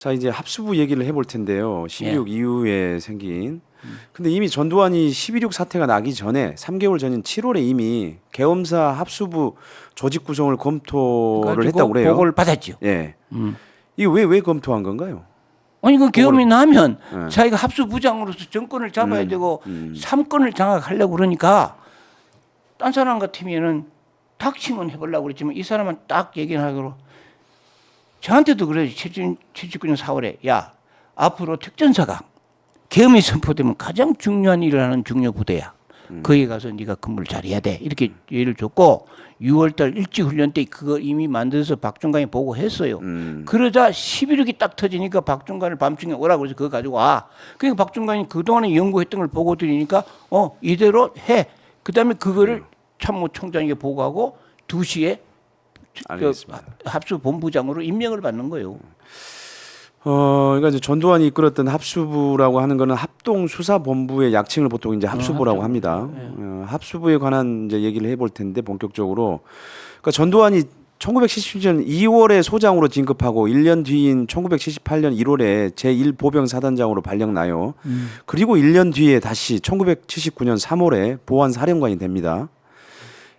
자, 이제 합수부 얘기를 해볼 텐데요. 12.6 이후에 생긴. 근데 이미 전두환이 12.6 사태가 나기 전에 3개월 전인 7월에 이미 계엄사 합수부 조직 구성을 검토를 했다고 그래요. 보고를 받았죠. 예. 이게 왜 검토한 건가요? 아니 그 계엄이 나면 네. 자기가 합수부장으로서 정권을 잡아야 되고 삼권을 장악하려고 그러니까 딴 사람 같으면은 닥치면 해보려고 그랬지만 이 사람은 딱 얘기를 하기로 저한테도 그래요. 79년 4월에 야 앞으로 특전사가 계엄이 선포되면 가장 중요한 일을 하는 중요 부대야. 거기 가서 네가 근무를 잘해야 돼. 이렇게 예를 줬고 6월달 일찍 훈련 때 그거 이미 만들어서 박중관이 보고했어요. 그러자 11.6이 딱 터지니까 박중관을 밤중에 오라고 해서 그거 가지고 와. 그러니까 박중관이 그동안에 연구했던 걸 보고 드리니까 이대로 해. 그다음에 그거를 참모총장에게 보고하고 2시에 알겠습니다. 합수본부장으로 임명을 받는 거예요. 그러니까 이제 전두환이 이끌었던 합수부라고 하는 거는 합동수사본부의 약칭을 보통 이제 합수부라고 합니다. 합수부에 관한 이제 얘기를 해볼 텐데 본격적으로. 그러니까 전두환이 1977년 2월에 소장으로 진급하고 1년 뒤인 1978년 1월에 제1보병사단장으로 발령나요. 그리고 1년 뒤에 다시 1979년 3월에 보안사령관이 됩니다.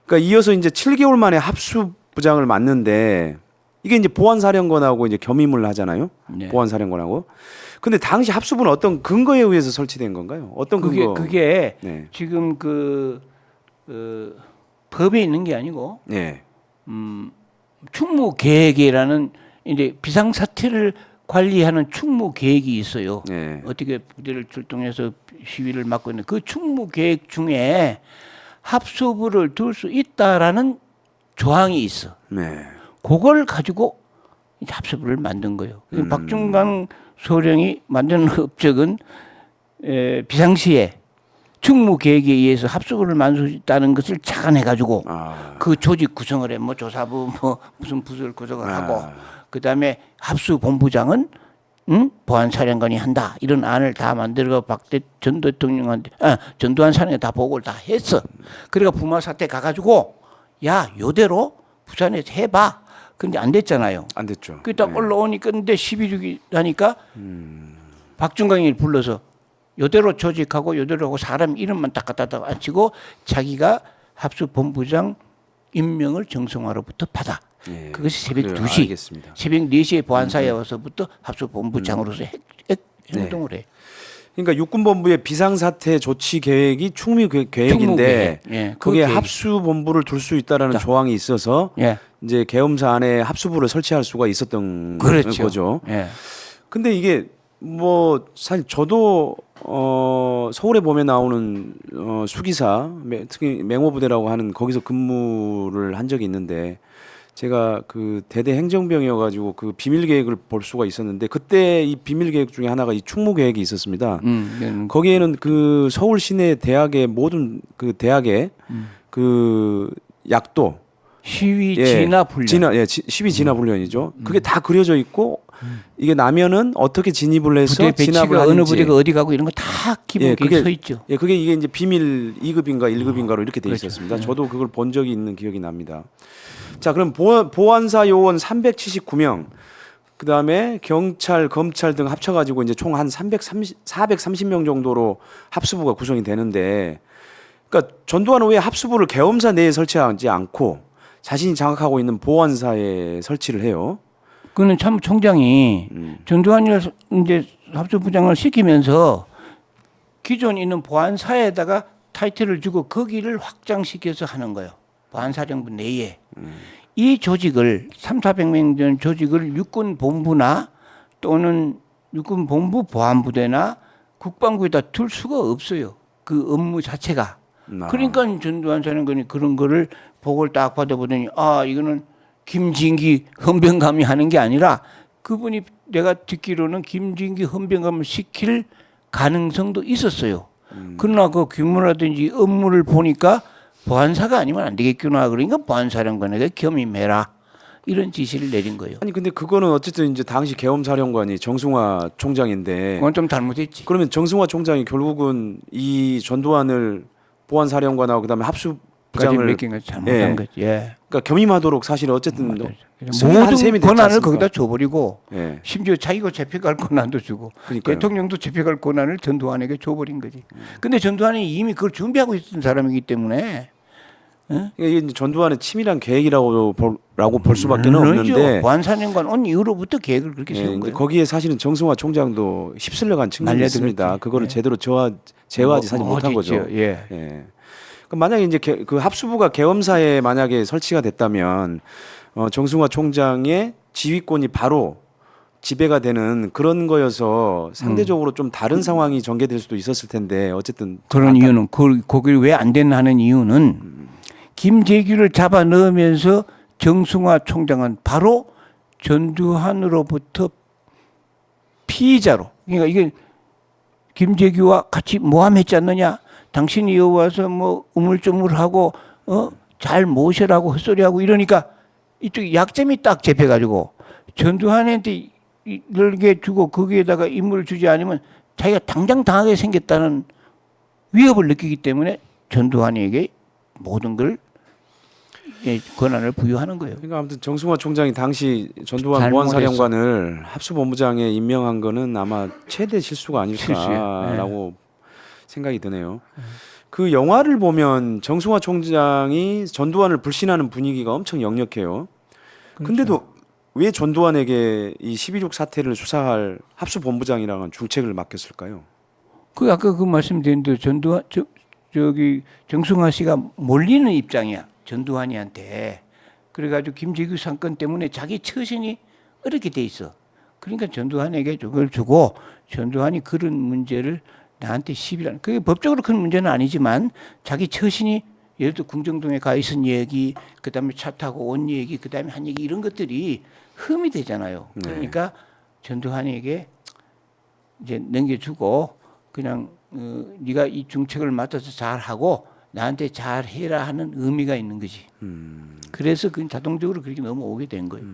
그러니까 이어서 이제 7개월 만에 합수부장을 맡는데 이게 이제 보안사령관하고 이제 겸임을 하잖아요. 네. 보안사령관하고. 근데 당시 합수부는 어떤 근거에 의해서 설치된 건가요? 어떤 근거? 그게 네. 지금 법에 있는 게 아니고 네. 충무계획이라는 이제 비상사태를 관리하는 충무계획이 있어요. 네. 어떻게 부대를 출동해서 시위를 막고 있는 그 충무계획 중에 합수부를 둘 수 있다라는 조항이 있어. 네. 그걸 가지고 이제 합수부를 만든 거예요. 박중광 소령이 만든 업적은 비상시에 충무계획에 의해서 합수부를 만들 수 있다는 것을 착안해가지고 그 조직 구성을 해. 뭐 조사부 뭐 무슨 부서를 구성을 하고 그다음에 합수본부장은 보안사령관이 한다. 이런 안을 다 만들어 전 대통령한테 전두환 사령에 다 보고를 다 했어. 그러니까 부마 사태 가가지고 야 요대로 부산에서 해봐. 근데 안 됐잖아요. 안 됐죠. 그게 딱 올라오니까 근데 12.6이 하니까 박중광이 불러서 요대로 조직하고 요대로 하고 사람 이름만 딱 갖다 앉히고 자기가 합수본부장 임명을 정성화로부터 받아. 예. 그것이 새벽 그래요. 2시. 알겠습니다. 새벽 4시에 보안사에 와서부터 합수본부장으로서 행동을 해. 그러니까 육군본부의 비상사태 조치 계획이 충무계획인데 충무계획. 예, 그 그게 계획. 합수본부를 둘 수 있다라는 조항이 있어서 예. 이제 계엄사 안에 합수부를 설치할 수가 있었던 그렇죠. 거죠. 예. 근데 이게 뭐 사실 저도 서울에 보면 나오는 수기사 특히 맹호부대라고 하는 거기서 근무를 한 적이 있는데 제가 그 대대 행정병이어가지고 그 비밀 계획을 볼 수가 있었는데 그때 이 비밀 계획 중에 하나가 이 충무 계획이 있었습니다. 거기에는 그 서울 시내 대학의 모든 그 대학의 그 약도 시위 진압 훈련. 시위 진압 훈련이죠. 그게 다 그려져 있고 이게 나면은 어떻게 진입을 해서 부대 진압을 배치가 하는지 어느 부대가 어디 가고 이런 거 다 기본 계획 서 있죠. 그게 이게 이제 비밀 2급인가 1급인가로 이렇게 돼 그렇죠. 있었습니다. 저도 그걸 본 적이 있는 기억이 납니다. 자, 그럼 보안사 요원 379명, 그 다음에 경찰, 검찰 등 합쳐가지고 이제 총 한 430명 정도로 합수부가 구성이 되는데, 그러니까 전두환은 왜 합수부를 계엄사 내에 설치하지 않고 자신이 장악하고 있는 보안사에 설치를 해요? 그는 참모총장이 전두환을 이제 합수부장을 시키면서 기존 있는 보안사에다가 타이틀을 주고 거기를 확장시켜서 하는 거예요. 보안사령부 내에. 이 조직을 3,400명 되는 조직을 육군본부나 또는 육군본부 보안부대나 국방부에다 둘 수가 없어요. 그 업무 자체가. 그러니까 전두환 사령관이 그런 거를 보고를 딱 받아보더니 이거는 김진기 헌병감이 하는 게 아니라 그분이 내가 듣기로는 김진기 헌병감을 시킬 가능성도 있었어요. 그러나 그 규모라든지 업무를 보니까 보안사가 아니면 안 되겠구나. 그러니까 보안사령관에게 겸임해라. 이런 지시를 내린 거예요. 아니 근데 그거는 어쨌든 이제 당시 계엄사령관이 정승화 총장인데 그건 좀 잘못했지. 그러면 정승화 총장이 결국은 이 전두환을 보안사령관하고 그다음에 합수부장을 몇개가 잘못한 거지. 예. 그러니까 겸임하도록 사실 어쨌든 승인 한 셈이 모든 됐지 권한을 않습니까? 거기다 줘버리고 예. 심지어 자기가 잡혀갈 권한도 주고 그러니까요. 대통령도 잡혀갈 권한을 전두환에게 줘버린 거지. 근데 전두환이 이미 그걸 준비하고 있었던 사람이기 때문에 이게 이제 전두환의 치밀한 계획이라고 볼 수밖에 물론이죠. 없는데 보안사령관 온 이후로부터 계획을 그렇게 예, 세운 이제 거예요. 거기에 사실은 정승화 총장도 휩쓸려간 측면이 날려들었지. 있습니다. 그거를 예. 제대로 제어하지 사실 못한 거죠. 멋있죠. 예. 예. 그럼 만약에 이제 그 합수부가 계엄사에 만약에 설치가 됐다면 정승화 총장의 지휘권이 바로 지배가 되는 그런 거여서 상대적으로 좀 다른 상황이 전개될 수도 있었을 텐데 어쨌든 그런 이유는 거기 왜 안 됐나 하는 이유는 김재규를 잡아 넣으면서 정승화 총장은 바로 전두환으로부터 피의자로 그러니까 이게 김재규와 같이 모함했지 않느냐 당신이 여기 와서 뭐 우물쭈물하고 잘 모셔라고 헛소리하고 이러니까 이쪽 약점이 딱 잡혀가지고 전두환한테 이렇게 주고 거기에다가 임무를 주지 않으면 자기가 당장 당하게 생겼다는 위협을 느끼기 때문에 전두환에게 모든 걸 권한을 부여하는 거예요. 그러니까 아무튼 정승화 총장이 당시 전두환 잘못했어. 보안사령관을 합수본부장에 임명한 거는 아마 최대 실수가 아닐까라고 생각이 드네요. 그 영화를 보면 정승화 총장이 전두환을 불신하는 분위기가 엄청 역력해요. 근데도 왜 전두환에게 이 12.6 사태를 수사할 합수본부장이라는 중책을 맡겼을까요? 그 아까 그 말씀드린 전두환 저기 정승화 씨가 몰리는 입장이야 전두환이한테. 그래가지고 김재규 사건 때문에 자기 처신이 어렵게 돼 있어. 그러니까 전두환에게 그걸 주고 전두환이 그런 문제를 나한테 시비라는. 그게 법적으로 큰 문제는 아니지만 자기 처신이 예를 들어 궁정동에 가 있은 얘기, 그다음에 차 타고 온 얘기, 그다음에 한 얘기 이런 것들이 흠이 되잖아요. 그러니까 전두환에게 이제 넘겨주고 그냥 네가 이 중책을 맡아서 잘하고 나한테 잘해라 하는 의미가 있는 거지. 그래서 그 자동적으로 그렇게 넘어오게 된 거예요.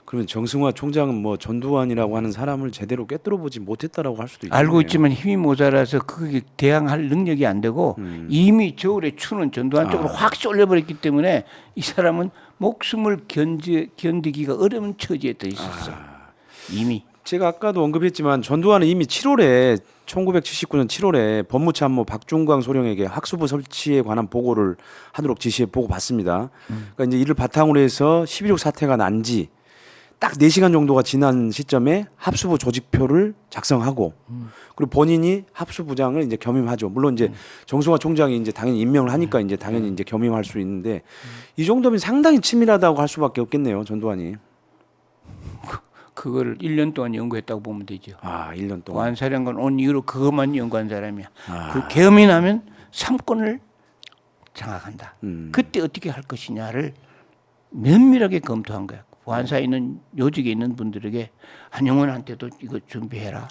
그러면 정승화 총장은 뭐 전두환이라고 하는 사람을 제대로 꿰뚫어 보지 못했다라고 할 수도 있겠네요. 알고 있지만 힘이 모자라서 그게 대항할 능력이 안 되고 이미 저울에 추는 전두환 쪽으로 확 쏠려버렸기 때문에 이 사람은 목숨을 견디기가 어려운 처지에 더 있었어. 이미. 제가 아까도 언급했지만 전두환은 이미 7월에 1979년 7월에 법무참모 박중광 소령에게 학수부 설치에 관한 보고를 하도록 지시해 보고 받습니다. 그러니까 이제 이를 바탕으로 해서 12.6 사태가 난 지 딱 4시간 정도가 지난 시점에 합수부 조직표를 작성하고 그리고 본인이 합수부장을 이제 겸임하죠. 물론 이제 정승화 총장이 이제 당연히 임명을 하니까 이제 당연히 이제 겸임할 수 있는데 이 정도면 상당히 치밀하다고 할 수밖에 없겠네요. 전두환이. 그거를 1년 동안 연구했다고 보면 되죠. 1년 동안. 보안사령관 온 이후로 그것만 연구한 사람이야. 그 계엄이 나면 3권을 장악한다. 그때 어떻게 할 것이냐를 면밀하게 검토한 거야. 보안사에 있는 요직에 있는 분들에게 한영원한테도 이거 준비해라.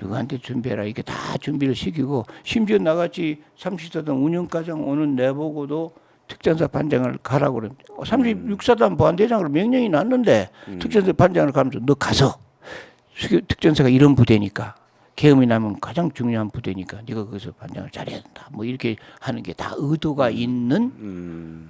누구한테 준비해라. 이게 다 준비를 시키고 심지어 나같이 30사단 운영과장 오는 내보고도 특전사 반장을 가라고 그럽니다. 36사단 보안대장으로 명령이 났는데 특전사 반장을 가면서 너 가서 특전사가 이런 부대니까 계엄이 나면 가장 중요한 부대니까 네가 거기서 반장을 잘해야 된다. 뭐 이렇게 하는 게 다 의도가 있는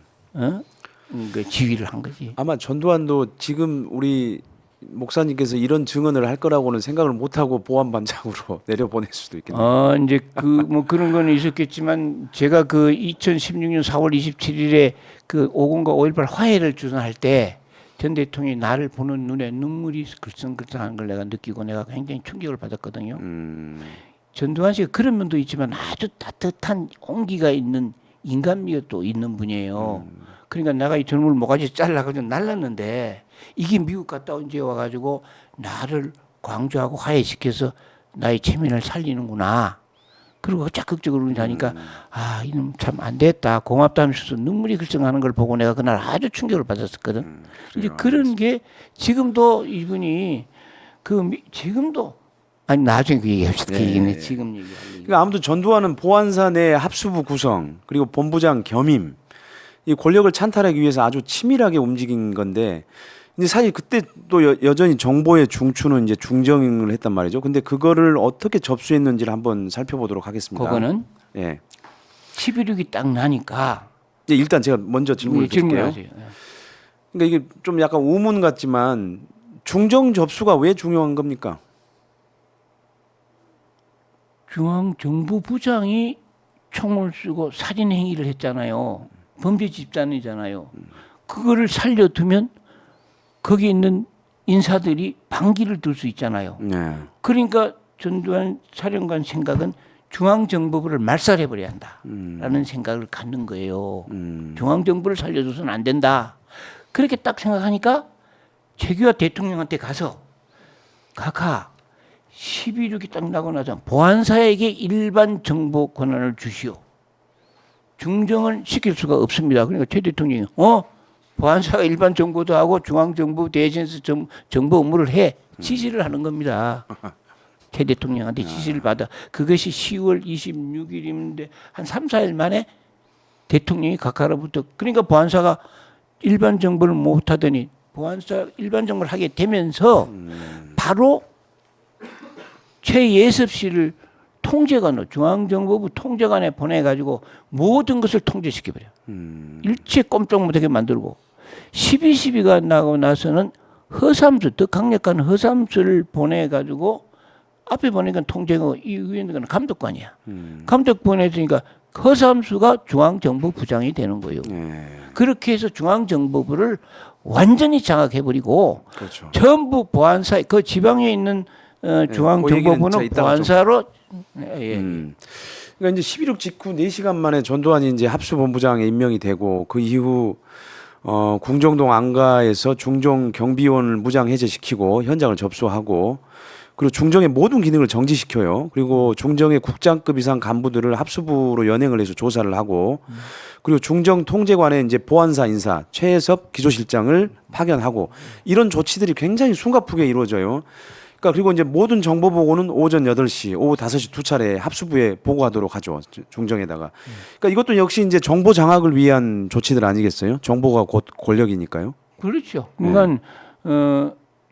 그 지휘를 한 거지. 아마 전두환도 지금 우리 목사님께서 이런 증언을 할 거라고는 생각을 못 하고 보안반장으로 내려보낼 수도 있겠네요. 이제 그 뭐 그런 거는 있었겠지만 제가 그 2016년 4월 27일에 그 5공과 5.18 화해를 주선할 때 전 대통령이 나를 보는 눈에 눈물이 글썽글썽한 걸 내가 느끼고 내가 굉장히 충격을 받았거든요. 전두환 씨가 그런 면도 있지만 아주 따뜻한 온기가 있는 인간미가 또 있는 분이에요. 그러니까 내가 이 젊을 모가지 잘라가지고 날랐는데 이게 미국 갔다 온 지 와가지고 나를 광주하고 화해시켜서 나의 체면을 살리는구나. 그리고 적극적으로 하니까 이놈 참 안 됐다. 고맙다 하면서 눈물이 글썽하는 걸 보고 내가 그날 아주 충격을 받았었거든. 이제 그런 게 지금도 이분이 지금도 아니 나중에 그 얘기합시다. 그 얘기는 지금 얘기할 얘기. 그러니까 아무튼 전두환은 보안사 내 합수부 구성 그리고 본부장 겸임 이 권력을 찬탈하기 위해서 아주 치밀하게 움직인 건데 근데 사실 그때 또 여전히 정보의 중추는 이제 중정을 했단 말이죠. 근데 그거를 어떻게 접수했는지를 한번 살펴보도록 하겠습니다. 그거는 예. 11.6이 딱 나니까 일단 제가 먼저 질문을 드릴게요. 질문하세요. 그러니까 이게 좀 약간 우문 같지만 중정 접수가 왜 중요한 겁니까? 중앙정부부장이 총을 쏘고 살인 행위를 했잖아요. 범죄 집단이잖아요. 그거를 살려두면 거기 있는 인사들이 반기를 들 수 있잖아요. 네. 그러니까 전두환 사령관 생각은 중앙정보부를 말살해버려야 한다라는 생각을 갖는 거예요. 중앙정부를 살려줘서는 안 된다. 그렇게 딱 생각하니까 최규하 대통령한테 가서 각하 11.6이 딱 나고 나서 보안사에게 일반 정보 권한을 주시오. 중정을 시킬 수가 없습니다. 그러니까 최 대통령이 보안사가 일반 정보도 하고 중앙정부 대신해서 정보 업무를 해 지시를 하는 겁니다. 최 대통령한테 지시를 받아. 그것이 10월 26일인데 한 3, 4일 만에 대통령이 각하로부터 그러니까 보안사가 일반 정보를 못 하더니 보안사 일반 정보를 하게 되면서 바로 최예섭 씨를 통제관으로 중앙정보부 통제관에 보내가지고 모든 것을 통제시켜버려. 일체 꼼짝 못하게 만들고 12.12가 나고 나서는 허삼수 더 강력한 허삼수를 보내가지고 앞에 보니까 통제고 이 위원들은 감독관이야. 감독관에 있으니까 허삼수가 중앙정보부장이 되는 거예요. 그렇게 해서 중앙정보부를 완전히 장악해버리고 그렇죠. 전부 보안사 그 지방에 있는 중앙정보부는 보안사로 그러니까 이제 11.6 직후 4시간 만에 전두환이 이제 합수본부장에 임명이 되고 그 이후 궁정동 안가에서 중정 경비원을 무장 해제시키고 현장을 접수하고 그리고 중정의 모든 기능을 정지시켜요. 그리고 중정의 국장급 이상 간부들을 합수부로 연행을 해서 조사를 하고 그리고 중정 통제관에 이제 보안사 인사 최혜섭 기조실장을 파견하고 이런 조치들이 굉장히 숨가쁘게 이루어져요. 그러니까 그리고 이제 모든 정보 보고는 오전 8시, 오후 5시 두 차례 합수부에 보고하도록 하죠. 중정에다가. 그러니까 이것도 역시 이제 정보 장악을 위한 조치들 아니겠어요? 정보가 곧 권력이니까요. 그렇죠. 그러니까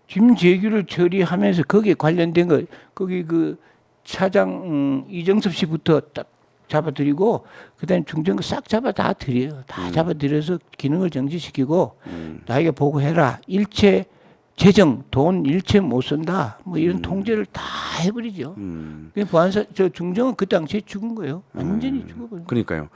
김재규를 처리하면서 거기에 관련된 거 거기 그 차장 이정섭 씨부터 딱 잡아들이고 그다음에 중정 싹 잡아 다 드려요. 다 잡아들여서 기능을 정지시키고 나에게 보고해라. 일체 재정 돈 일체 못 쓴다. 뭐 이런 통제를 다 해버리죠. 보안사 저 중정은 그 당시에 죽은 거예요. 완전히 죽어버린. 그러니까요.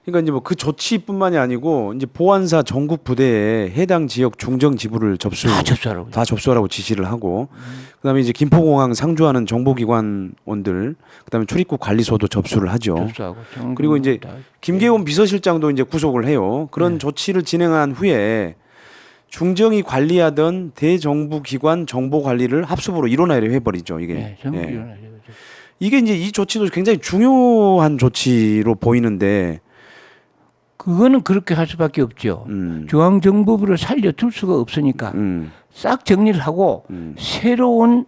그러니까 이제 뭐 그 조치뿐만이 아니고 이제 보안사 전국 부대에 해당 지역 중정 지부를 다 접수하라고 지시를 하고 그다음에 이제 김포공항 상주하는 정보기관원들 그다음에 출입국 관리소도 접수를 하죠. 접수하고 그리고 이제 김계원 비서실장도 이제 구속을 해요. 그런 조치를 진행한 후에 중정이 관리하던 대정부기관 정보 관리를 합수부로 일원화를 해버리죠. 이게. 네, 전부 일어나죠. 이게 이제 이 조치도 굉장히 중요한 조치로 보이는데 그거는 그렇게 할 수밖에 없죠. 중앙정보부를 살려둘 수가 없으니까 싹 정리를 하고 새로운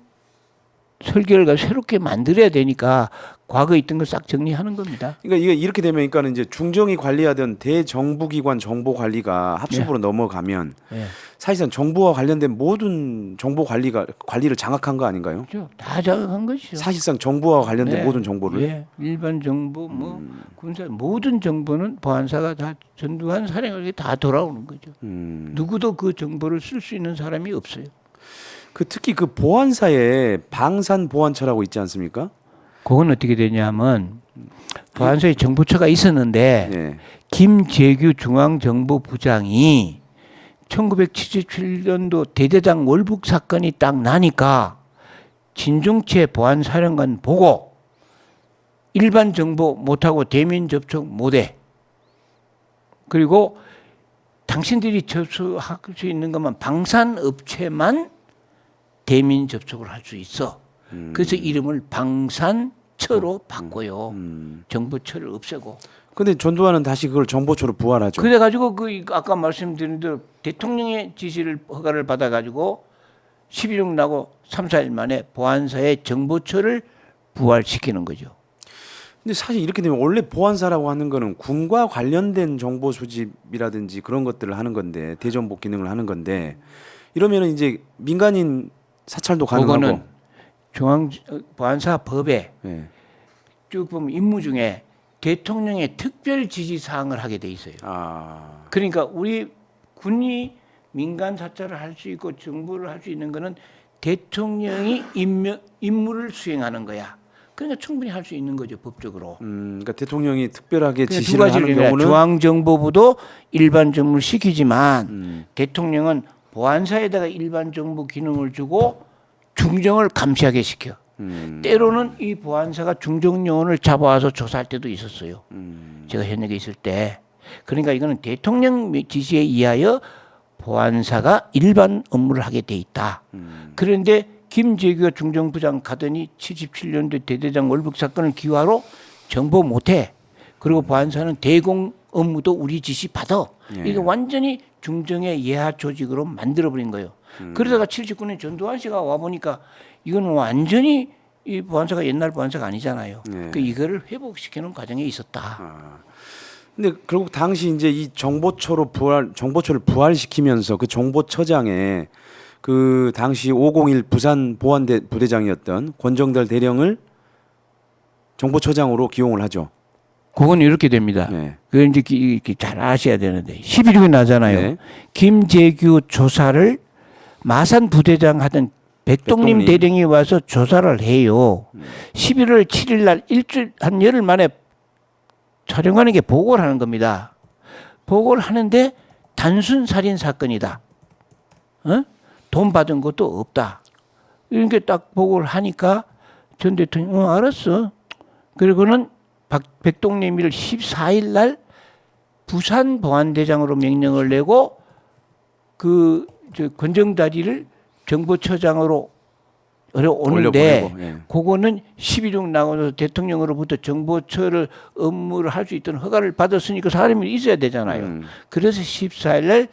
설계를 새롭게 만들어야 되니까 과거에 있던 걸 싹 정리하는 겁니다. 그러니까 이게 이렇게 되면 그러니까는 이제 중정이 관리하던 대정부기관 정보 관리가 합수부로 넘어가면 사실상 정부와 관련된 모든 정보 관리를 장악한 거 아닌가요? 그렇죠. 다 장악한 것이죠. 사실상 정부와 관련된 모든 정보를 일반 정보 뭐 군사 모든 정보는 보안사가 다 전두환 사령관에게 다 돌아오는 거죠. 누구도 그 정보를 쓸 수 있는 사람이 없어요. 그 특히 그 보안사에 방산 보안처라고 있지 않습니까? 그건 어떻게 되냐면 보안사에 정보처가 있었는데 김재규 중앙정보부장이 1977년도 대대장 월북 사건이 딱 나니까 진중채 보안사령관 보고 일반 정보 못하고 대면 접촉 못해. 그리고 당신들이 접수할 수 있는 것만 방산업체만 대면 접촉을 할 수 있어. 그래서 이름을 방산처로 바꿔요. 정보처를 없애고. 근데 전두환은 다시 그걸 정보처로 부활하죠. 그래가지고 그 아까 말씀드린 대로 대통령의 지시를 허가를 받아가지고 11.6 나고 3, 4일 만에 보안사의 정보처를 부활시키는 거죠. 근데 사실 이렇게 되면 원래 보안사라고 하는 거는 군과 관련된 정보 수집이라든지 그런 것들을 하는 건데 대정보 기능을 하는 건데 이러면은 이제 민간인 사찰도 가능하고 중앙 보안사 법에 쭉 보면 임무 중에 대통령의 특별 지시 사항을 하게 돼 있어요. 그러니까 우리 군이 민간 사찰을 할 수 있고 정부를 할 수 있는 거는 대통령이 임무를 수행하는 거야. 그러니까 충분히 할 수 있는 거죠 법적으로. 그러니까 대통령이 특별하게 두 지시를 하는 가지를 경우는 중앙정보부도 일반 정부를 시키지만 대통령은 보안사에다가 일반 정부 기능을 주고 중정을 감시하게 시켜. 때로는 이 보안사가 중정요원을 잡아와서 조사할 때도 있었어요. 제가 현역에 있을 때. 그러니까 이거는 대통령 지시에 의하여 보안사가 일반 업무를 하게 돼 있다. 그런데 김재규가 중정부장 가더니 77년도 대대장 월북 사건을 기화로 정보 못해. 그리고 보안사는 대공 업무도 우리 지시 받아. 예. 이게 완전히 중정의 예하 조직으로 만들어버린 거예요. 그러다가 79년 전두환 씨가 와보니까 이거는 완전히 이 보안사가 옛날 보안사가 아니잖아요. 예. 그 이거를 회복시키는 과정에 있었다. 근데 결국 당시 이제 이 정보처를 부활시키면서 그 정보처장에 그 당시 501 부산 보안대 부대장이었던 권정달 대령을 정보처장으로 기용을 하죠. 그건 이렇게 됩니다. 네. 그 이제 잘 아셔야 되는데 11.6이 나잖아요. 네. 김재규 조사를 마산 부대장 하던 백동림 대령이 와서 조사를 해요. 11월 7일 날 일주일 한 열흘 만에 촬영관에게 보고를 하는 겁니다. 보고를 하는데 단순 살인 사건이다. 어? 돈 받은 것도 없다. 이렇게 딱 보고를 하니까 전 대통령 알았어. 그리고는 백동림이를 14일 날 부산 보안대장으로 명령을 내고 그 권정다리를 정보처장으로 오는데 예. 그거는 11.6 나가서 대통령으로부터 정보처를 업무를 할 수 있도록 허가를 받았으니까 사람이 있어야 되잖아요. 그래서 14일 날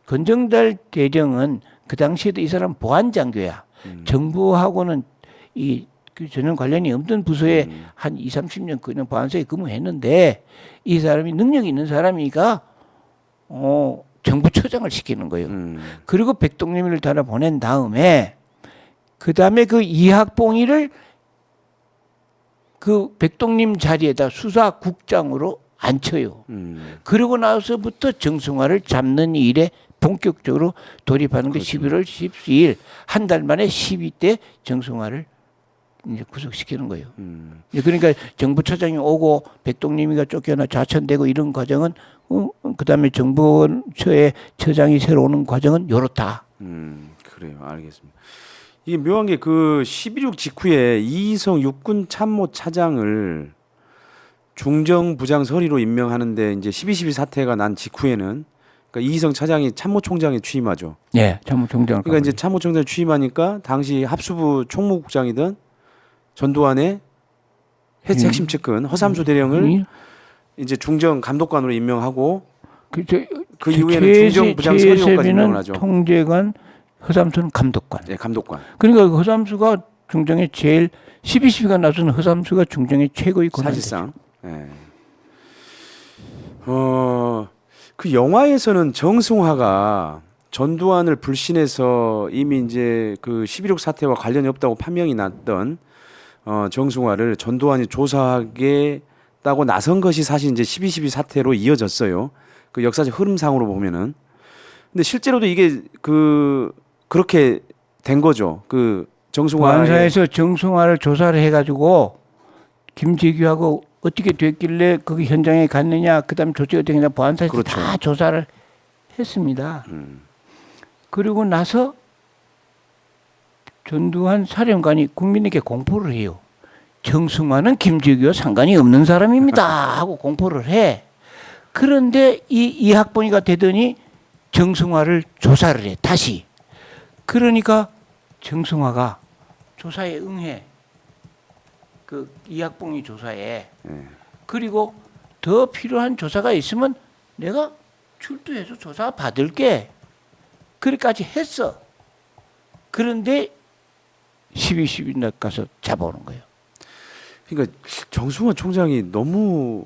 권정달 대령은 그 당시에도 이 사람 보안장교야. 정부하고는 그 전혀 관련이 없던 부서에 한 20, 30년 그냥 보안사에 근무했는데 이 사람이 능력이 있는 사람이니까 정부처장을 시키는 거예요. 그리고 백동림을 달아 보낸 다음에 그 다음에 그 이학봉이를 그 백동림 자리에다 수사국장으로 앉혀요. 그러고 나서부터 정승화를 잡는 일에 본격적으로 돌입하는 게 11월 12일 한 달 만에 12대 정승화를 이제 구속시키는 거예요. 그러니까 정부처장이 오고 백동림이가 쫓겨나 좌천되고 이런 과정은 그다음에 정보처의 처장이 새로 오는 과정은 요렇다. 그래요. 알겠습니다. 이게 묘한 게 그 12.6 직후에 이희성 육군 참모 차장을 중정부장 서리로 임명하는데 이제 12.12 사태가 난 직후에는 그러니까 이희성 차장이 참모총장에 취임하죠. 네, 참모총장. 그러니까 이제 참모총장에 취임하니까 당시 합수부 총무국장이던 전두환의 핵심 측근 허삼수 대령을 이제 중정 감독관으로 임명하고 그 이후에는 중정부장 서리로까지 임명을 하죠. 통제관 허삼수는 감독관. 네, 감독관. 그러니까 허삼수가 중정의 제일 12.12가 나서는 허삼수가 중정의 최고의 권한. 사실상. 네. 그 영화에서는 정승화가 전두환을 불신해서 이미 이제 그 11.6 사태와 관련이 없다고 판명이 났던 정승화를 전두환이 조사하겠다고 나선 것이 사실 이제 12.12 사태로 이어졌어요. 그 역사적 흐름상으로 보면은. 근데 실제로도 이게 그렇게 된 거죠. 그 정승화 보안사에서 정승화를 조사를 해가지고 김재규하고 어떻게 됐길래 거기 현장에 갔느냐, 그다음 조치 어떻게 했냐, 보안사에서 그렇죠. 다 조사를 했습니다. 그리고 나서 전두환 사령관이 국민에게 공포를 해요. 정승화는 김재규와 상관이 없는 사람입니다 하고 공포를 해. 그런데 이 학번이가 되더니 정승화를 조사를 해. 다시. 그러니까 정승화가 조사에 응해. 그 이학봉이 조사에. 그리고 더 필요한 조사가 있으면 내가 출두해서 조사 받을게. 그렇게까지 했어. 그런데 12.12날 가서 잡아오는 거예요. 그러니까 정승화 총장이 너무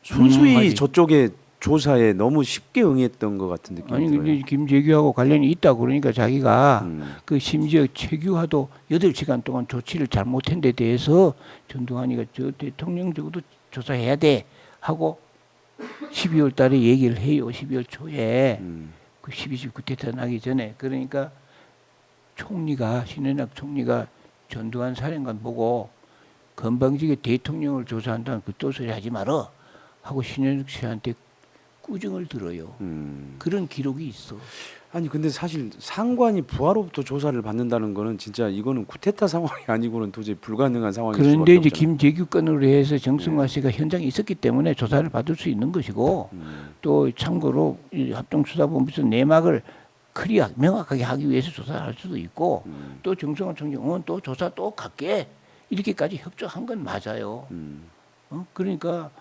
순수히 저쪽에 조사에 너무 쉽게 응했던 것 같은 느낌이 아니 들어요. 근데 김재규하고 관련이 있다 그러니까 자기가 그 심지어 최규하도 8시간 동안 조치를 잘못한 데 대해서 전두환이가 저 대통령 적어도 조사해야 돼 하고 12월 달에 얘기를 해요. 12월 초에. 그 12.12 쿠데타 나기 전에. 그러니까 총리가 신현락 총리가 전두환 사령관 보고 건방지게 대통령을 조사한다는 그 ጦ소리 하지 마라 하고 신현락 씨한테 꾸중을 들어요. 그런 기록이 있어. 아니 근데 사실 상관이 부하로부터 조사를 받는다는 거는 진짜 이거는 쿠데타 상황이 아니고는 도저히 불가능한 상황일 수밖에 그런데 이제 없잖아요. 김재규 건으로 해서 정승화 씨가 현장에 있었기 때문에 조사를 받을 수 있는 것이고 또 참고로 이 합동수사본부에서 내막을 클리어 명확하게 하기 위해서 조사를 할 수도 있고 또 정승화 총장은 또 조사 또 갈게 이렇게까지 협조한 건 맞아요. 그러니까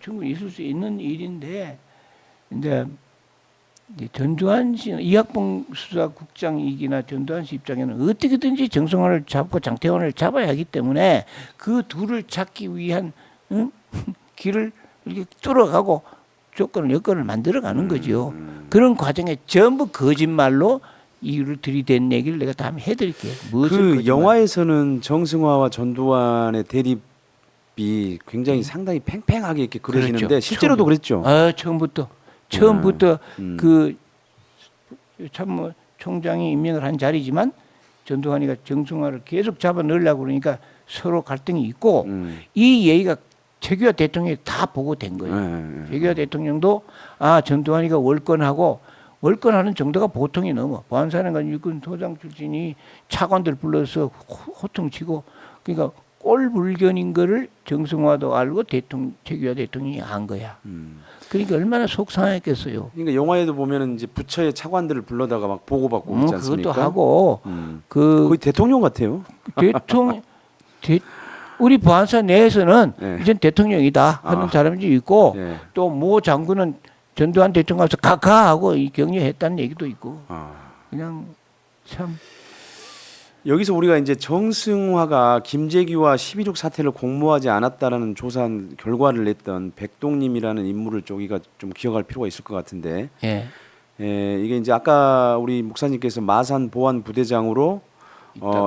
충분히 있을 수 있는 일인데 이제 전두환 씨 이학봉 수사국장이기나 전두환 씨 입장에는 어떻게든지 정승환을 잡고 장태환을 잡아야 하기 때문에 그 둘을 찾기 위한 길을 이렇게 뚫어가고 조건을 여건을 만들어가는 거죠. 그런 과정에 전부 거짓말로 이유를 들이댄 얘기를 내가 다음에 해드릴게요. 무엇을 그 거짓말? 영화에서는 정승화와 전두환의 대립이 굉장히 상당히 팽팽하게 이렇게 그려지는데 그렇죠. 실제로도 그랬죠. 처음부터 그 참모 총장이 임명을 한 자리지만 전두환이가 정승화를 계속 잡아 넣으려고 그러니까 서로 갈등이 있고 이 얘기가 최규하 대통령이 다 보고된 거예요. 최규하 대통령도 전두환이가 월권하는 정도가 보통이 넘어. 보안사령관 육군 소장 출신이 차관들 불러서 호통치고 그러니까 꼴불견인 거를 정승화도 알고 최규하 대통령이 안 거야. 그러니까 얼마나 속상했겠어요. 그러니까 영화에도 보면은 이제 부처의 차관들을 불러다가 막 보고받고 있지 않습니까? 그것도 하고 거의 대통령 같아요. 우리 보안사 내에서는 네. 이젠 대통령이다 하는 사람들이 있고 네. 또 모 장군은 전두환 대통령 가서 가하고 격려했다는 얘기도 있고 그냥 참 여기서 우리가 이제 정승화가 김재규와 12.6 사태를 공모하지 않았다라는 조사 결과를 냈던 백동님이라는 인물을 저기가 좀 기억할 필요가 있을 것 같은데, 이게 이제 아까 우리 목사님께서 마산 보안 부대장으로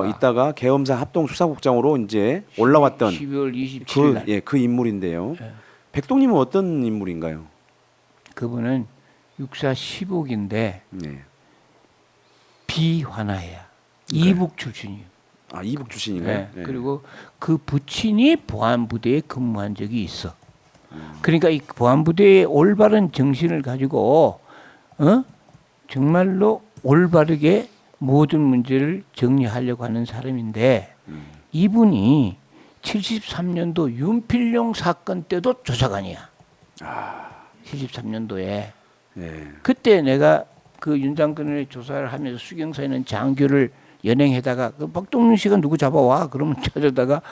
있다가 계엄사 합동 수사국장으로 이제 올라왔던 12월 27일 날. 그 인물인데요. 백동님은 어떤 인물인가요? 그분은 육사 10억인데 비환화야. 이북 출신이에요. 이북 출신인가요? 네. 그리고 그 부친이 보안부대에 근무한 적이 있어. 그러니까 이 보안부대의 올바른 정신을 가지고 정말로 올바르게 모든 문제를 정리하려고 하는 사람인데 이분이 73년도 윤필용 사건 때도 조사관이야. 73년도에. 그때 내가 그 윤 장군을 조사를 하면서 수경사에 있는 장교를 연행해다가 그 박동윤 씨가 누구 잡아와 그러면 찾아다가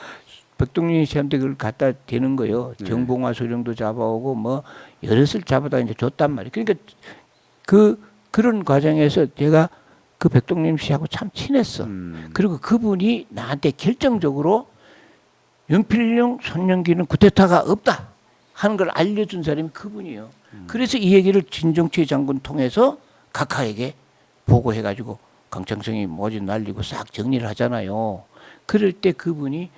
박동윤 씨한테 그걸 갖다 대는 거예요. 정봉화 소령도 잡아오고 뭐 여럿을 잡아다 이제 줬단 말이에요. 그러니까 그런 과정에서 제가 그 백동윤 씨하고 참 친했어. 그리고 그분이 나한테 결정적으로 윤필용 손영기는 쿠데타가 없다 하는 걸 알려준 사람이 그분이에요. 그래서 이 얘기를 진정치 장군 통해서 각하에게 보고해가지고 강창성이 모진 날리고 싹 정리를 하잖아요. 그럴 때 그분이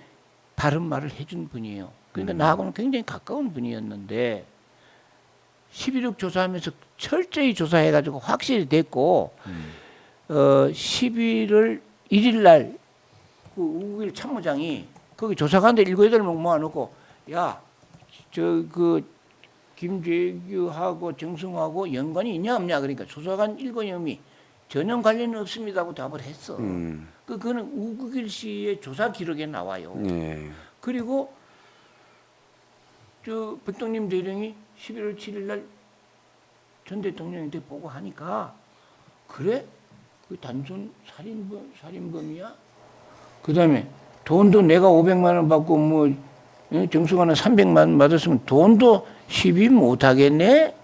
바른 말을 해준 분이에요. 그러니까 나하고는 굉장히 가까운 분이었는데 11.6 조사하면서 철저히 조사해가지고 확실히 됐고 11월 1일 날 그 우길 참모장이 거기 조사관들 7, 8명 모아놓고 그 김재규하고 정승하고 연관이 있냐 없냐 그러니까 조사관 7명이 전혀 관련은 없습니다 하고 답을 했어. 그거는 우국일 씨의 조사 기록에 나와요. 그리고 저 백동림 대령이 11월 7일 날 전 대통령한테 보고하니까 그래? 그 단순 살인범이야? 그다음에 돈도 내가 500만 원 받고 뭐 정수관은 300만 원 받았으면 돈도 시비 못 하겠네?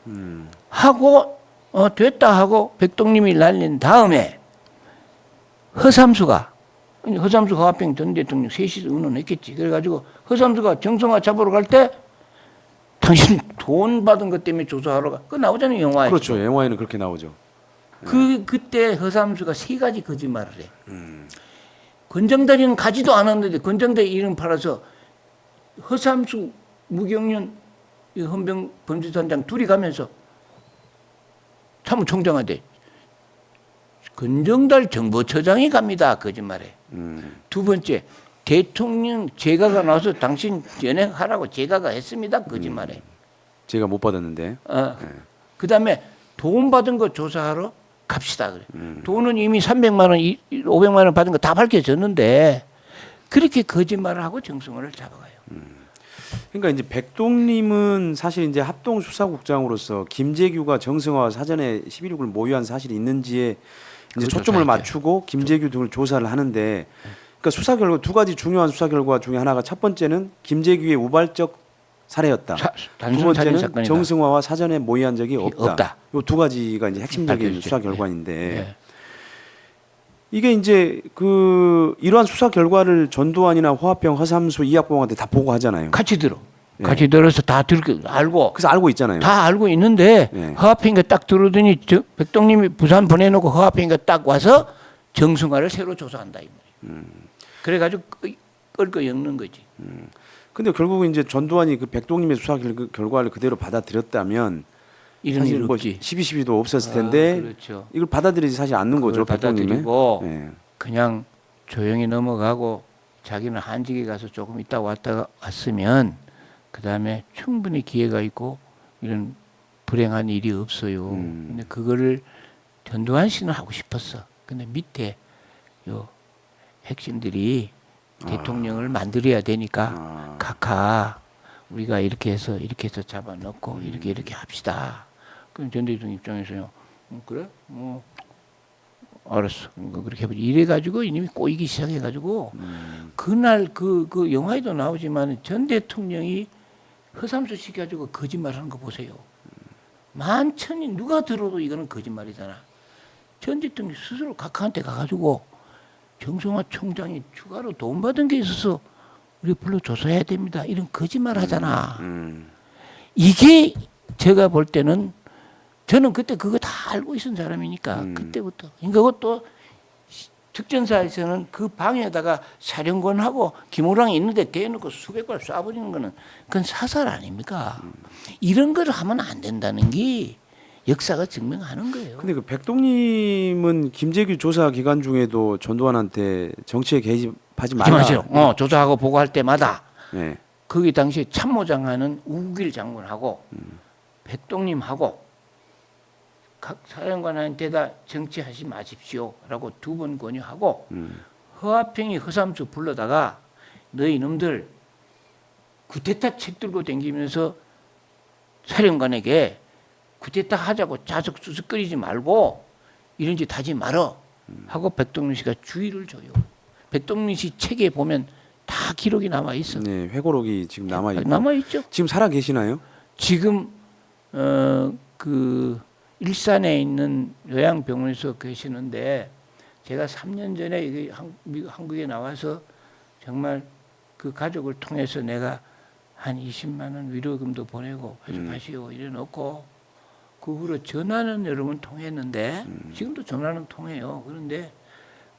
하고 됐다 하고 백동님이 날린 다음에 허삼수가 허화평 전 대통령 셋이서 의논했겠지. 그래가지고 허삼수가 정성화 잡으러 갈 때 당신 돈 받은 것 때문에 조사하러 가. 그거 나오잖아요 영화에. 그렇죠. 영화에는 그렇게 나오죠. 그때 허삼수가 3가지 거짓말을 해. 권장다리는 가지도 않았는데 권장다리 이름 팔아서 허삼수 무경련 헌병 범죄단장 둘이 가면서 사무총장한테 권정달 정보처장이 갑니다. 거짓말에. 두 번째, 대통령 제가가 나와서 당신 연행하라고 제가가 했습니다. 거짓말에. 제가 못 받았는데. 그다음에 돈 받은 거 조사하러 갑시다. 그래. 돈은 이미 300만 원, 500만 원 받은 거 다 밝혀졌는데 그렇게 거짓말을 하고 정승환을 잡아가요. 그러니까 이제 백동님은 사실 이제 합동수사국장으로서 김재규가 정승화와 사전에 11.6을 모유한 사실이 있는지에 이제 초점을 맞추고 김재규 등을 조사를 하는데, 그러니까 수사 결과 두 가지 중요한 수사 결과 중에 하나가 첫 번째는 김재규의 우발적 살해였다. 두 번째는 정승화와 사전에 모의한 적이 없다. 이 두 가지가 이제 핵심적인 수사 결과인데, 네. 이게 이제 그 이러한 수사 결과를 전두환이나 화합병, 허삼수, 이학봉한테 다 보고하잖아요. 같이 들어. 같이 들어서 다 알고. 그래서 알고 있잖아요. 다 알고 있는데 허합병이가 딱 들어오더니 백동님이 부산 보내놓고 허합병이가 딱 와서 정승화를 새로 조사한다 이 말이에요. 그래가지고 끌고 엮는 거지. 근데 결국은 이제 전두환이 그 백동님의 수사 결과를 그대로 받아들였다면 이런 사실 일 뭐 없지. 12.12도 없었을 텐데 그렇죠. 이걸 받아들이지 사실 않는 거죠. 백동님의. 받아들이고 네. 그냥 조용히 넘어가고 자기는 한직에 가서 조금 있다 왔다가 왔으면 그 다음에 충분히 기회가 있고 이런 불행한 일이 없어요. 근데 그거를 전두환 씨는 하고 싶었어. 근데 밑에 요 핵심들이 대통령을 만들어야 되니까 각하 우리가 이렇게 해서 잡아넣고 이렇게 합시다. 그럼 전 대통령 입장에서요. 그래? 뭐 알았어. 그렇게 해보지. 이래가지고 이놈이 꼬이기 시작해가지고 그날 그 영화에도 나오지만 전 대통령이 허삼수 시켜가지고 거짓말하는 거 보세요. 만천이 누가 들어도 이거는 거짓말이잖아. 전 대통령이 스스로 각하한테 가가지고 정성화 총장이 추가로 돈 받은 게 있어서 우리 불러 조사해야 됩니다. 이런 거짓말 하잖아. 이게 제가 볼 때는 저는 그때 그거 다 알고 있은 사람이니까 그때부터. 그러니까 그것도 특전사에서는 그 방에다가 사령관하고 김호랑이 있는데 대놓고 수백 발 쏴버리는 거는 그건 사살 아닙니까? 이런 걸 하면 안 된다는 게 역사가 증명하는 거예요. 근데 그 백동님은 김재규 조사 기간 중에도 전두환한테 정치에 개입하지 말라. 하지 마세요. 조사하고 보고할 때마다 네. 거기 당시에 참모장하는 우길 장군하고 백동님하고 각 사령관한테다 정치하지 마십시오라고 두 번 권유하고 허화평이 허삼수 불러다가 너희 놈들 쿠데타 책 들고 다니면서 사령관에게 쿠데타 하자고 자석 수습거리지 말고 이런 짓 하지 말어 하고 백동민 씨가 주의를 줘요. 백동민 씨 책에 보면 다 기록이 남아 있어. 네, 회고록이 지금 남아 있고. 남아 있죠. 지금 살아 계시나요? 지금 그 일산에 있는 요양병원에서 계시는데 제가 3년 전에 한국에 나와서 정말 그 가족을 통해서 내가 한 20만 원 위로금도 보내고 회수하시오 이래 놓고 그 후로 전화는 여러 번 통했는데 지금도 전화는 통해요. 그런데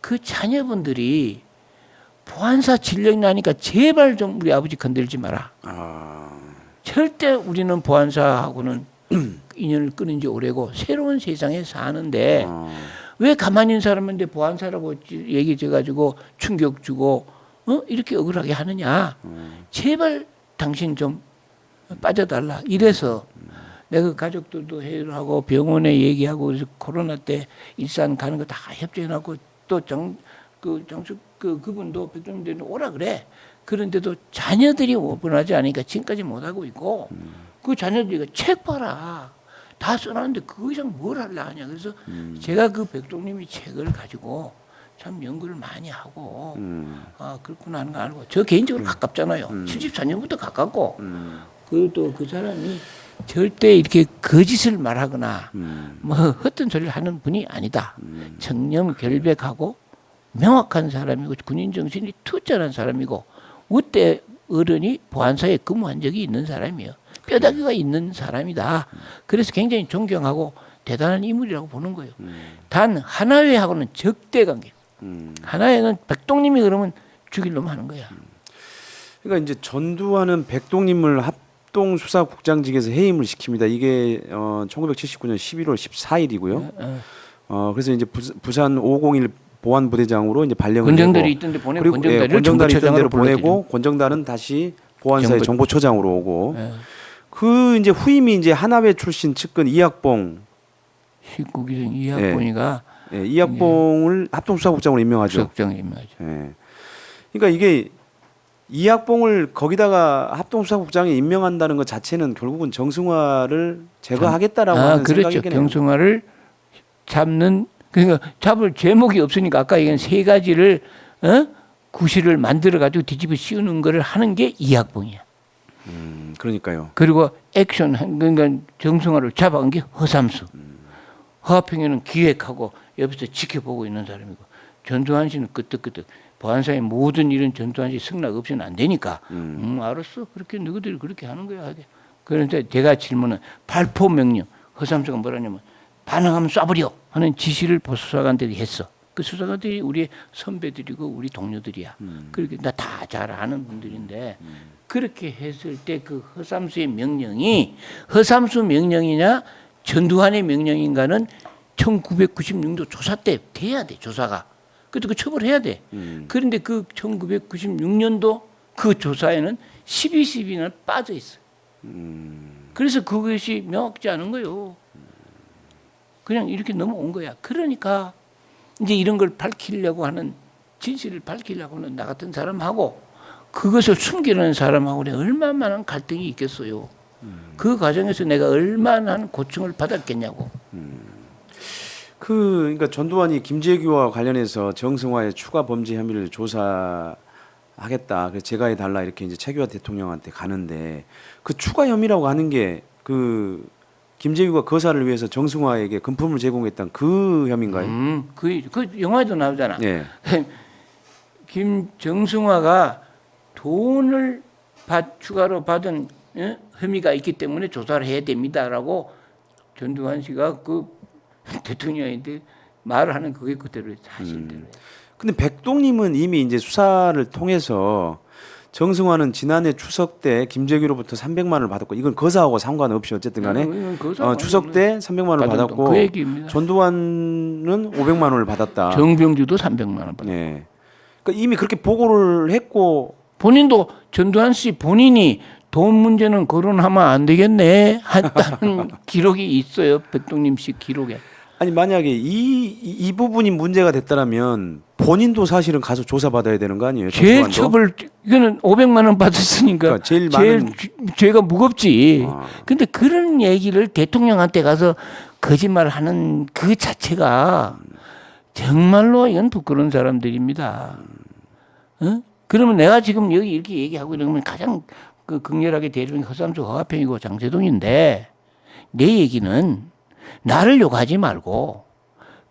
그 자녀분들이 보안사 진령이 나니까 제발 좀 우리 아버지 건들지 마라. 절대 우리는 보안사하고는 인연을 끊은 지 오래고 새로운 세상에 사는데 왜 가만히 있는 사람인데 보안사라고 얘기해가지고 충격 주고 이렇게 억울하게 하느냐. 제발 당신 좀 빠져달라. 이래서 내가 가족들도 회의를 하고 병원에 얘기하고 그래서 코로나 때 일산 가는 거 다 협조해놨고 또 그분도 백종대는 오라 그래. 그런데도 자녀들이 원하지 않으니까 지금까지 못하고 있고 그 자녀들이 책 봐라. 다 써놨는데 그 이상 뭘 하려 하냐. 그래서 제가 그 백동님이 책을 가지고 참 연구를 많이 하고 그렇구나 하는 거 알고 저 개인적으로 가깝잖아요. 74년부터 가깝고 그리고 또 그 사람이 절대 이렇게 거짓을 말하거나 뭐 헛된 소리를 하는 분이 아니다. 청렴 결백하고 명확한 사람이고 군인 정신이 투철한 사람이고 우때 어른이 보안사에 근무한 적이 있는 사람이에요. 뼈다귀가 있는 사람이다. 그래서 굉장히 존경하고 대단한 인물이라고 보는 거예요. 단 하나회하고는 적대 관계. 하나회는 백동님이 그러면 죽일 놈 하는 거야. 그러니까 이제 전두환은 백동님을 합동수사국장직에서 해임을 시킵니다. 이게 1979년 11월 14일이고요. 그래서 이제 부산 501 보안부대장으로 이제 발령을 권정달이 내고 있던데 보내고 그리고 권정달이 있던 데로 보내고 불러들이죠. 권정달은 다시 보안사의 정보처장으로 오고 예. 그 이제 후임이 이제 하나회 출신 측근 이학봉 19기생 이학봉이가 이학봉을 합동수사국장으로 임명하죠. 수석장에 임명하죠. 예. 그러니까 이게 이학봉을 거기다가 합동수사국장에 임명한다는 것 자체는 결국은 정승화를 제거하겠다라고 하는 그렇죠. 생각이긴 해요. 정승화를 잡는 그러니까 잡을 제목이 없으니까 아까 얘기한 세 가지를 구실을 만들어 가지고 뒤집어 씌우는 거를 하는 게 이학봉이야. 그러니까요. 그리고 액션 그러니까 정승화를 잡아간 게 허삼수. 허화평에는 기획하고 옆에서 지켜보고 있는 사람이고 전두환 씨는 끄떡끄떡 보안사의 모든 일은 전두환 씨 승낙 없이는 안 되니까 알았어 그렇게 너희들이 그렇게 하는 거야 하게. 그런데 제가 질문은 발포 명령 허삼수가 뭐라냐면 반항하면 쏴버려 하는 지시를 보수사관들이 했어. 그 수사관들이 우리 선배들이고 우리 동료들이야. 그렇게 나 다 잘 아는 분들인데 그렇게 했을 때 그 허삼수의 명령이 허삼수 명령이냐 전두환의 명령인가는 1996년도 조사 때 돼야 돼 조사가. 그때 그 처벌해야 돼. 그런데 그 1996년도 그 조사에는 12.12는 빠져 있어. 그래서 그것이 명확지 않은 거예요. 그냥 이렇게 넘어온 거야. 그러니까 이제 이런 걸 밝히려고 하는 진실을 밝히려고 하는 나 같은 사람하고 그것을 숨기려는 사람하고 얼마나 많은 갈등이 있겠어요. 그 과정에서 내가 얼마나 고충을 받았겠냐고. 그러니까 전두환이 김재규와 관련해서 정승화의 추가 범죄 혐의를 조사하겠다. 그래서 제가해 달라 이렇게 이제 최규하 대통령한테 가는데 그 추가 혐의라고 하는 게 그 김재규가 거사를 위해서 정승화에게 금품을 제공했던 그 혐의인가요? 그 영화에도 나오잖아. 네. 정승화가 돈을 추가로 받은 혐의가 있기 때문에 조사를 해야 됩니다라고 전두환 씨가 그 대통령한테 말을 하는 그게 그대로 사실대로. 근데 백동님은 이미 이제 수사를 통해서 정승화는 지난해 추석 때 김재규로부터 300만 원을 받았고 이건 거사하고 상관없이 어쨌든 간에 추석 때 300만 원을 받았고 그 얘기입니다. 전두환은 500만 원을 받았다. 정병주도 300만 원 받았고. 네. 그러니까 이미 그렇게 보고를 했고 본인도 전두환 씨 본인이 돈 문제는 거론하면 안 되겠네 했다는 기록이 있어요. 백동님 씨 기록에. 아니 만약에 이 부분이 문제가 됐다라면 본인도 사실은 가서 조사받아야 되는 거 아니에요? 제일 정수환도? 처벌 이거는 500만 원 받았으니까 그러니까 제일 많은 죄가 무겁지. 근데 그런 얘기를 대통령한테 가서 거짓말하는 그 자체가 정말로 이건 부끄러운 사람들입니다. 그러면 내가 지금 여기 이렇게 얘기하고 이러면 가장 그 극렬하게 대립은 허삼수 허화평이고 장세동인데 내 얘기는 나를 욕하지 말고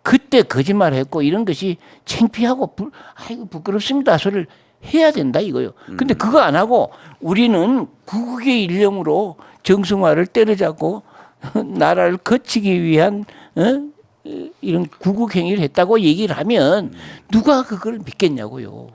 그때 거짓말했고 이런 것이 창피하고 아이고 부끄럽습니다 소리를 해야 된다 이거요. 근데 그거 안 하고 우리는 구국의 일념으로 정승화를 때려잡고 나라를 거치기 위한 이런 구국 행위를 했다고 얘기를 하면 누가 그걸 믿겠냐고요.